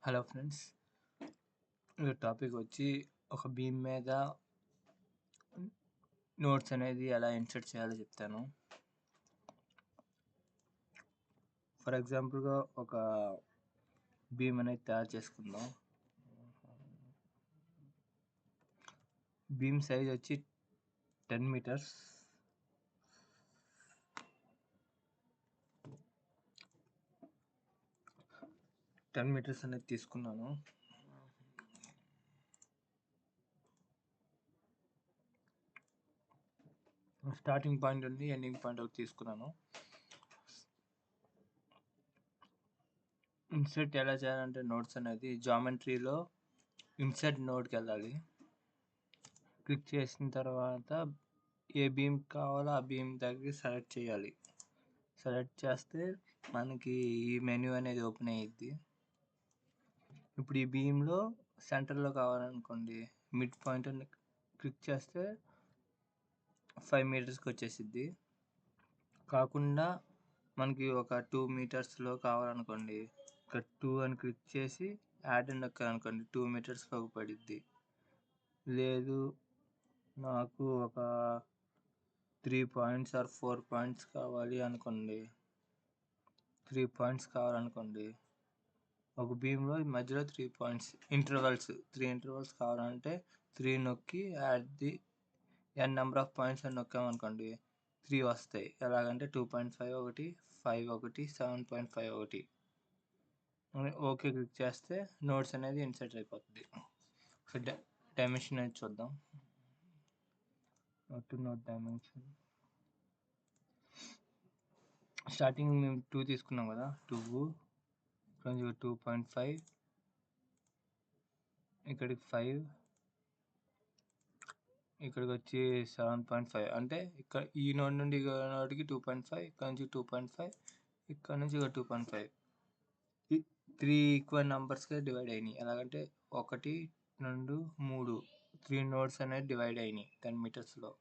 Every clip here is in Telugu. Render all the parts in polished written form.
హలో ఫ్రెండ్స్, ఈ టాపిక్ వచ్చి ఒక బీమ్ మీద నోట్స్ అనేది ఎలా ఇన్సర్ట్ చేయాలో చెప్తాను. ఫర్ ఎగ్జాంపుల్గా ఒక బీమ్ అనేది తయారు చేసుకుందాం. బీమ్ సైజ్ వచ్చి 10 మీటర్స్. అనేది తీసుకున్నాను. స్టార్టింగ్ పాయింట్ నుండి ఎండింగ్ పాయింట్ ఒకటి తీసుకున్నాను. ఇన్సర్ట్ ఎలా చేయాలంటే నోట్స్ అనేది జామెట్రీలో ఇన్సర్ట్ నోట్కి వెళ్ళాలి. క్లిక్ చేసిన తర్వాత ఏ బీమ్ కావాలో ఆ బీమ్ దగ్గర సెలెక్ట్ చేయాలి. సెలెక్ట్ చేస్తే మనకి ఈ మెనూ అనేది ఓపెన్ అయ్యిద్ది. ఇప్పుడు ఈ బీమ్లో సెంటర్లో కావాలనుకోండి, మిడ్ పాయింట్ అని క్లిక్ చేస్తే 5 మీటర్స్కి వచ్చేసిద్ది. కాకుండా మనకి ఒక 2 మీటర్స్లో కావాలనుకోండి, ఇక్కడ 2 అని క్లిక్ చేసి యాడ్ అని నొక్కాలనుకోండి 2 మీటర్స్లోకి పడిద్ది. లేదు నాకు ఒక 3 పాయింట్స్ ఆర్ 4 పాయింట్స్ కావాలి అనుకోండి, 3 పాయింట్స్ కావాలనుకోండి, ఒక బీమ్లో మధ్యలో 3 పాయింట్స్ ఇంటర్వల్స్ 3 ఇంటర్వల్స్ కావాలంటే 3 నొక్కి add the n number of points అని నొక్కామనుకోండి 3 వస్తాయి. ఎలాగంటే 2.5 ఒకటి, 5 ఒకటి, 7.5 ఒకటి. ఓకే క్లిక్ చేస్తే నోట్స్ అనేది ఇన్సర్ట్ అయిపోతుంది. డైమెన్షన్ అనేది చూద్దాం. నోట్ డైమెన్షన్ స్టార్టింగ్ మేము 2 తీసుకున్నాం కదా, 2 2.5, ఇక్కడికి 5, ఇక్కడికి వచ్చి 7.5. అంటే ఇక్కడ ఈ నోడ్ నుండి ఈ నోడ్కి 2.5, ఇక్కడ నుంచి 2.5, ఇక్కడ నుంచి ఇక 2.5. 3 ఈక్వల్ నెంబర్స్గా డివైడ్ అయినాయి. ఎలాగంటే 1, 2, 3 3 నోడ్స్ అనేది డివైడ్ అయినాయి 10 మీటర్స్లో.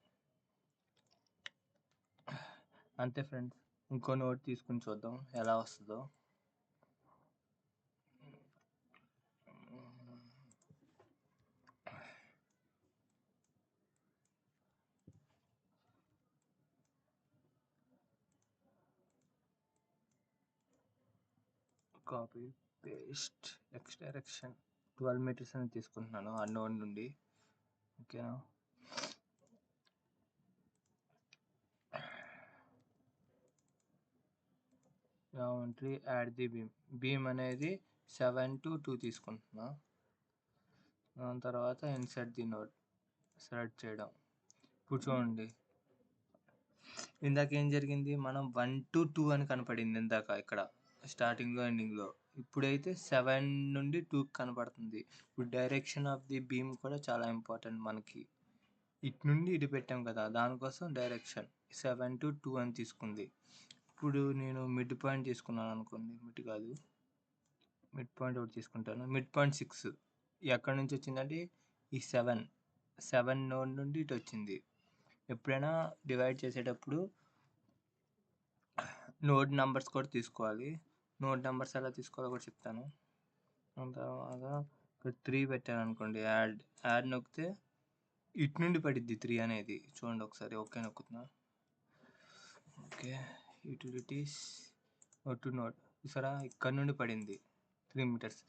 అంతే ఫ్రెండ్స్. ఇంకో నోట్ తీసుకుని చూద్దాం ఎలా వస్తుందో. Copy paste x direction 12 meters అని తీసుకుంటున్నాను ఆ నోడ్ నుండి. ఓకేనా, జామెట్రీ యాడ్ ది బీమ్ అనేది 7 to 2 తీసుకుంటున్నా. దాని తర్వాత ఇన్సర్ట్ ది నోడ్ సెలెక్ట్ చేయడం. ఇప్పుడు చూడండి, ఇందాక ఏం జరిగింది, మనం 1 to 2 అని కనపడింది ఇందాక ఇక్కడ స్టార్టింగ్లో ఎండింగ్లో. ఇప్పుడైతే 7 నుండి 2 కనపడుతుంది. ఇప్పుడు డైరెక్షన్ ఆఫ్ ది బీమ్ కూడా చాలా ఇంపార్టెంట్ మనకి. ఇటు నుండి ఇటు పెట్టాం కదా, దానికోసం డైరెక్షన్ 7 to 2 అని తీసుకుంది. ఇప్పుడు నేను మిడ్ పాయింట్ తీసుకున్నాను అనుకోండి, మిడ్ కాదు, మిడ్ పాయింట్ ఒకటి తీసుకుంటాను. మిడ్ పాయింట్ 6 ఎక్కడి నుంచి వచ్చిందంటే ఈ 7 నోడ్ నుండి ఇటు వచ్చింది. ఎప్పుడైనా డివైడ్ చేసేటప్పుడు నోడ్ నెంబర్స్ కూడా తీసుకోవాలి. నోడ్ నెంబర్స్ ఎలా తీసుకోవాలో కూడా చెప్తాను. దాని తర్వాత ఇక్కడ 3 పెట్టాను అనుకోండి, యాడ్ నొక్కితే ఇటు నుండి పడిద్ది 3 అనేది. చూడండి ఒకసారి, ఓకే నొక్కుతున్నా. ఓకే, యూటిలిటీస్ టు నోడ్ చూసారా, ఇక్కడ నుండి పడింది 3 మీటర్స్.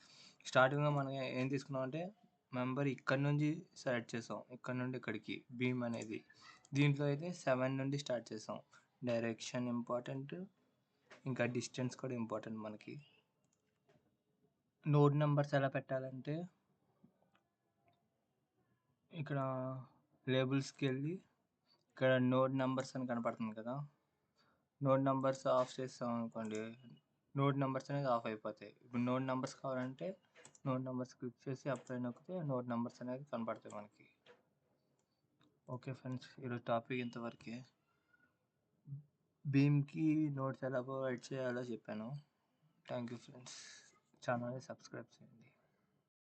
స్టార్టింగ్లో మనం ఏం తీసుకున్నాం అంటే మెంబర్ ఇక్కడ నుంచి సెలెక్ట్ చేసాం, ఇక్కడ నుండి ఇక్కడికి బీమ్ అనేది. దీంట్లో అయితే 7 నుండి స్టార్ట్ చేసాం. డైరెక్షన్ ఇంపార్టెంట్, ఇంకా డిస్టెన్స్ కూడా ఇంపార్టెంట్ మనకి. నోడ్ నెంబర్స్ ఎలా పెట్టాలంటే ఇక్కడ లేబుల్స్కి వెళ్ళి ఇక్కడ నోడ్ నెంబర్స్ అని కనపడుతుంది కదా, నోడ్ నెంబర్స్ ఆఫ్ చేస్తాం అనుకోండి, నోడ్ నెంబర్స్ అనేది ఆఫ్ అయిపోతాయి. ఇప్పుడు నోడ్ నెంబర్స్ కావాలంటే నోడ్ నెంబర్స్ క్లిక్ చేసి అప్లై నొక్కితే నోడ్ నెంబర్స్ అనేది కనపడతాయి మనకి. ఓకే ఫ్రెండ్స్, ఈరోజు టాపిక్ ఇంతవరకే. బీమ్కి నోట్స్ ఎలా ప్రొవైడ్ చేయాలో చెప్పాను. Thank you friends. ఛానల్ని సబ్స్క్రైబ్ చేయండి.